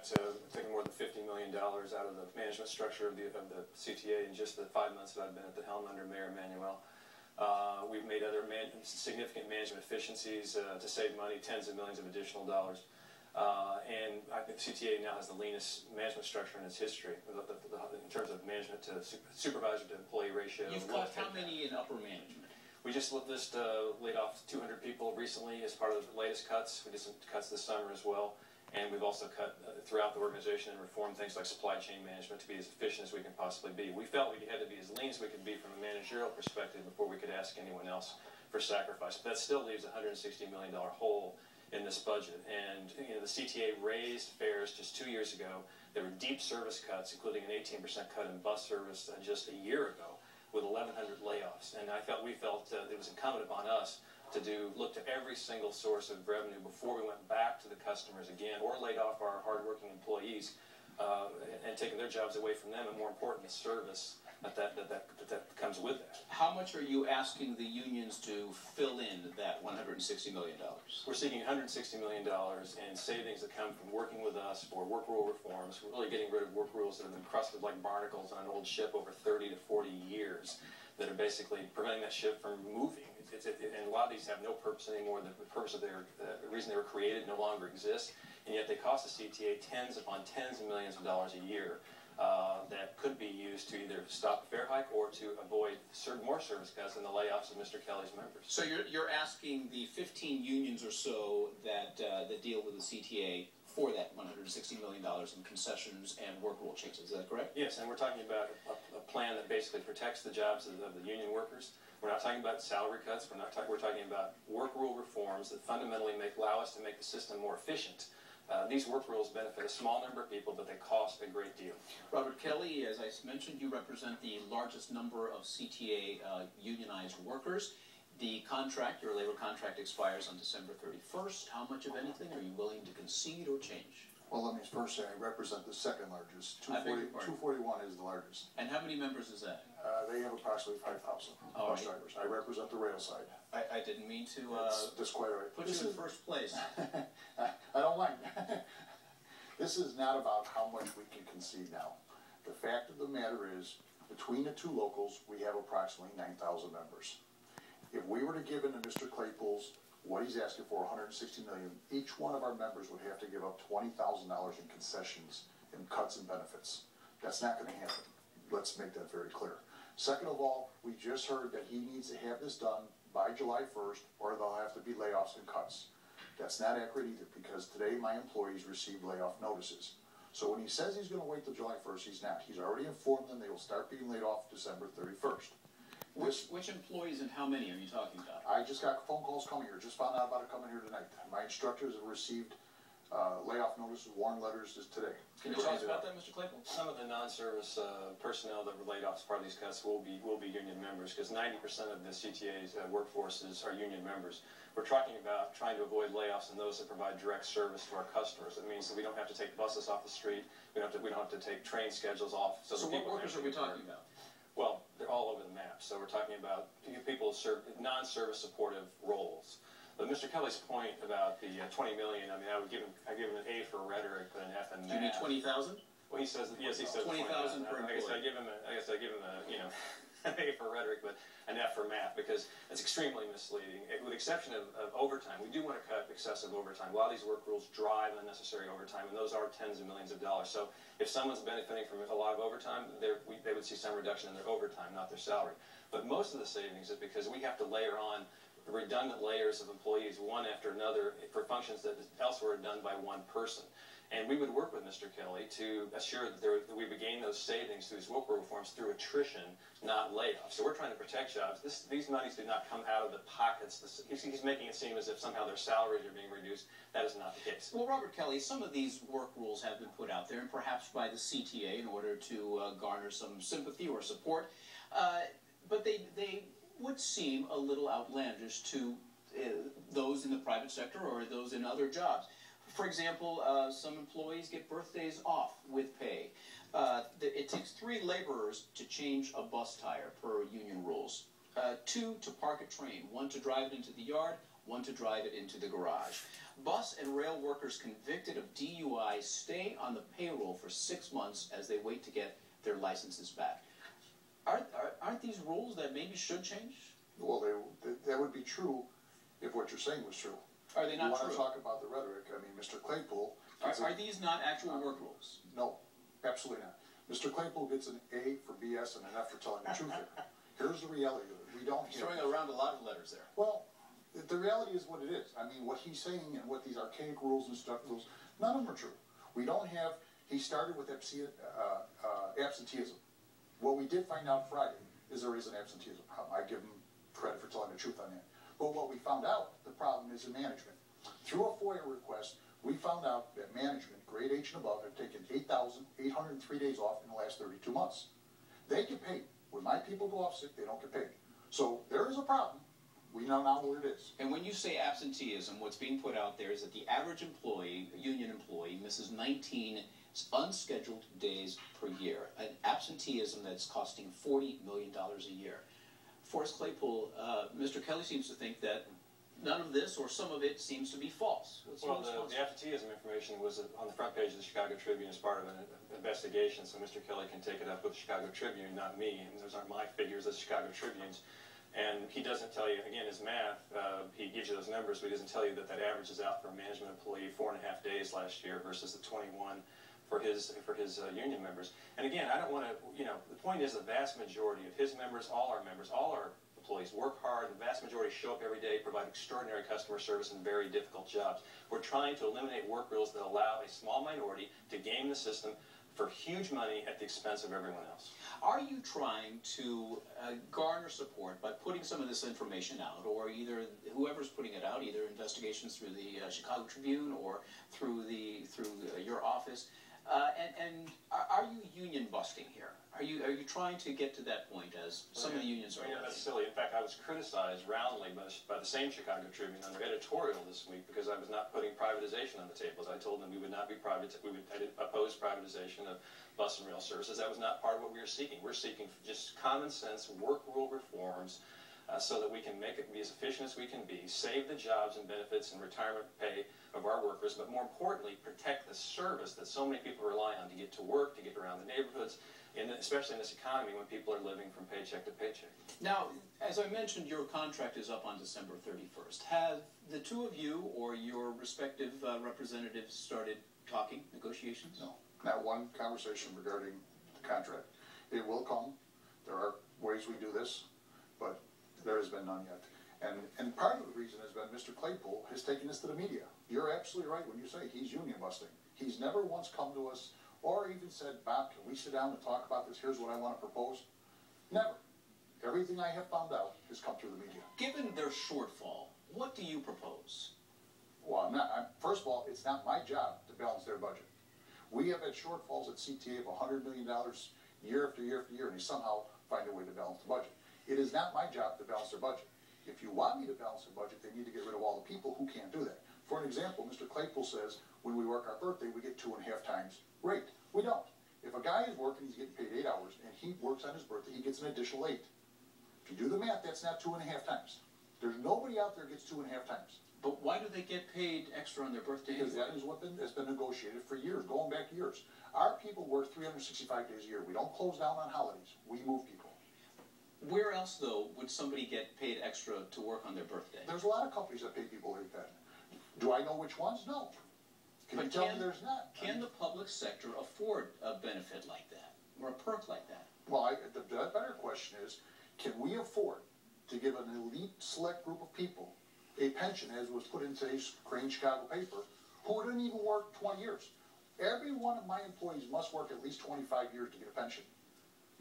taken more than $50 million out of the management structure of the CTA in just the 5 months that I've been at the helm under Mayor Emanuel. We've made other significant management efficiencies to save money, tens of millions of additional dollars. And I think CTA now has the leanest management structure in its history in terms of management to supervisor to employee ratio. You've cut how many in upper management? We just laid off 200 people recently as part of the latest cuts. We did some cuts this summer as well. And we've also cut throughout the organization and reformed things like supply chain management to be as efficient as we can possibly be. We felt we had to be as lean as we could be from a managerial perspective before we could ask anyone else for sacrifice. But that still leaves a $160 million hole in this budget. And you know, the CTA raised fares just 2 years ago. There were deep service cuts, including an 18% cut in bus service just a year ago, with 1,100 layoffs. And we felt it was incumbent upon us to look to every single source of revenue before we went back to the customers again, or laid off our hardworking employees and taken their jobs away from them, and more important, the service that comes with that. How much are you asking the unions to fill in that $160 million? We're seeking $160 million in savings that come from working with us for work rule reforms. We're really getting rid of work rules that have been crusted like barnacles on an old ship over 30 to 40 years that are basically preventing that ship from moving. And a lot of these have no purpose anymore. The purpose of the reason they were created no longer exists, and yet they cost the CTA tens upon tens of millions of dollars a year that could be used to either stop a fare hike or to avoid more service cuts and the layoffs of Mr. Kelly's members. So you're asking the 15 unions or so that deal with the CTA for that $160 million in concessions and work rule changes. Is that correct? Yes, and we're talking about a plan that basically protects the jobs of the union workers. We're not talking about salary cuts. We're talking about work rule reforms that fundamentally allow us to make the system more efficient. These work rules benefit a small number of people, but they cost a great deal. Robert Kelly, as I mentioned, you represent the largest number of CTA unionized workers. The contract, your labor contract, expires on December 31st. How much of anything are you willing to concede or change? Well, let me first say I represent the second largest. 241 is the largest. And how many members is that? They have approximately 5,000 bus drivers. I represent the rail side. I didn't mean to put you in first place. I don't mind. This is not about how much we can concede now. The fact of the matter is, between the two locals, we have approximately 9,000 members. If we were to give in to Mr. Claypool's what he's asking for, $160 million, each one of our members would have to give up $20,000 in concessions and cuts and benefits. That's not going to happen. Let's make that very clear. Second of all, we just heard that he needs to have this done by July 1st, or there'll have to be layoffs and cuts. That's not accurate either, because today my employees received layoff notices. So when he says he's going to wait till July 1st, he's not. He's already informed them they will start being laid off December 31st. Which employees and how many are you talking about? I just got phone calls coming here. Just found out about it coming here tonight. My instructors have received layoff notices, warning letters today. Can you tell us about that, Mr. Claypool? Some of the non-service personnel that were laid off as part of these cuts will be union members, because 90% of the CTA's workforces are union members. We're talking about trying to avoid layoffs in those that provide direct service to our customers. That means that we don't have to take buses off the street. We don't have to take train schedules off. So what workers are we talking about? Well, they're all over the map. So we're talking about people who serve non-service supportive roles. But Mr. Kelly's point about the $20 million, I mean, I give him an A for rhetoric, but an F in math. Do you need 20,000? Well, he says, yes, he says 20,000 per employee. I guess I give him a, an A for rhetoric, but an F for math, because it's extremely misleading. With the exception of overtime, we do want to cut excessive overtime. A lot of these work rules drive unnecessary overtime, and those are tens of millions of dollars. So if someone's benefiting from a lot of overtime, they would see some reduction in their overtime, not their salary. But most of the savings is because we have to layer on redundant layers of employees, one after another, for functions that elsewhere are done by one person. And we would work with Mr. Kelly to assure that we would gain those savings through these work reforms through attrition, not layoffs. So we're trying to protect jobs. These monies do not come out of the pockets. He's making it seem as if somehow their salaries are being reduced. That is not the case. Well, Robert Kelly, some of these work rules have been put out there, and perhaps by the CTA in order to garner some sympathy or support. But they would seem a little outlandish to those in the private sector or those in other jobs. For example, some employees get birthdays off with pay. It takes 3 laborers to change a bus tire per union rules. 2 to park a train, 1 to drive it into the yard, one to drive it into the garage. Bus and rail workers convicted of DUI stay on the payroll for 6 months as they wait to get their licenses back. Aren't these rules that maybe should change? Well, that would be true if what you're saying was true. Are they not true? You want true? to talk about the rhetoric? I mean, Mr. Claypool... Are these not actual work rules? No, absolutely not. Mr. Claypool gets an A for BS and an F for telling the truth here. Here's the reality of it. We don't have... Throwing around a lot of letters there. Well, the reality is what it is. I mean, what he's saying and what these archaic rules and stuff rules, none of them are true. We don't have... He started with absenteeism. What we did find out Friday is there is an absenteeism problem. I give him credit for telling the truth on that. But what we found out, the problem is in management. Through a FOIA request, we found out that management, grade H and above, have taken 8,803 days off in the last 32 months. They get paid. When my people go off sick, they don't get paid. So there is a problem. We know now what it is. And when you say absenteeism, what's being put out there is that the average employee, union employee, misses 19 unscheduled days per year. An absenteeism that's costing $40 million a year. Forrest Claypool, Mr. Kelly seems to think that none of this or some of it seems to be false. Well, the absenteeism information was on the front page of the Chicago Tribune as part of an investigation, so Mr. Kelly can take it up with the Chicago Tribune, not me. And those aren't my figures, that's Chicago Tribune's. And he doesn't tell you, again, his math, he gives you those numbers, but he doesn't tell you that averages out for a management employee 4.5 days last year versus the 21 for his union members. And again, I don't want to, the point is the vast majority of his members, all our employees work hard. The vast majority show up every day, provide extraordinary customer service in very difficult jobs. We're trying to eliminate work rules that allow a small minority to game the system for huge money at the expense of everyone else. Are you trying to garner support by putting some of this information out, or either whoever's putting it out, either investigations through the Chicago Tribune or through your office, and are you union busting here? Are you trying to get to that point as some of the unions are? Yeah, that's silly. In fact, I was criticized roundly by the same Chicago Tribune on their editorial this week because I was not putting privatization on the table. As I told them we would not be we would oppose privatization of bus and rail services. That was not part of what we were seeking. We're seeking just common sense work rule reforms so that we can make it be as efficient as we can be, save the jobs and benefits and retirement pay of our workers, but more importantly, protect the service that so many people rely on to get to work, to get around the neighborhoods, especially in this economy when people are living from paycheck to paycheck. Now, as I mentioned, your contract is up on December 31st. Have the two of you or your respective representatives started talking, negotiations? No, not one conversation regarding the contract. It will come. There are ways we do this, but there has been none yet. And part of the reason has been Mr. Claypool has taken this to the media. You're absolutely right when you say he's union busting. He's never once come to us or even said, Bob, can we sit down and talk about this? Here's what I want to propose. Never. Everything I have found out has come through the media. Given their shortfall, what do you propose? Well, first of all, it's not my job to balance their budget. We have had shortfalls at CTA of $100 million year after year after year, and they somehow find a way to balance the budget. It is not my job to balance their budget. If you want me to balance their budget, they need to get rid of all the people who can't do that. For an example, Mr. Claypool says when we work our birthday, we get 2.5 times rate. We don't. If a guy is working, he's getting paid 8 hours, and he works on his birthday, he gets an additional 8. If you do the math, that's not 2.5 times. There's nobody out there gets 2.5 times. But why do they get paid extra on their birthday? Because that is what has been negotiated for years, going back years. Our people work 365 days a year. We don't close down on holidays. We move people. Where else, though, would somebody get paid extra to work on their birthday? There's a lot of companies that pay people like that. Do I know which ones? No. Can you tell me there's not? Can the public sector afford a benefit like that, or a perk like that? Well, the better question is, can we afford to give an elite select group of people a pension, as was put in today's Crane Chicago paper, who didn't even work 20 years? Every one of my employees must work at least 25 years to get a pension.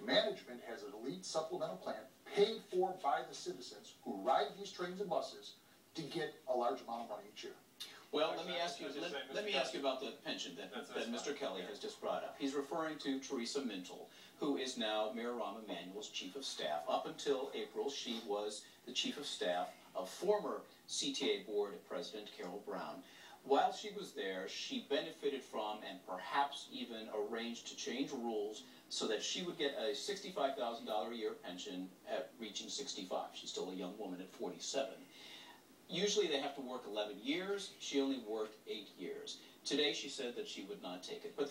Management has an elite supplemental plan paid for by the citizens who ride these trains and buses to get a large amount of money each year. Well, let me ask you about the pension that Mr. Kelly has just brought up. He's referring to Teresa Mintle, who is now Mayor Rahm Emanuel's chief of staff. Up until April, she was the chief of staff of former CTA board president Carol Brown. While she was there, she benefited from and perhaps even arranged to change rules so that she would get a $65,000 a year pension at reaching 65. She's still a young woman at 47. Usually they have to work 11 years. She only worked 8 years. Today she said that she would not take it. But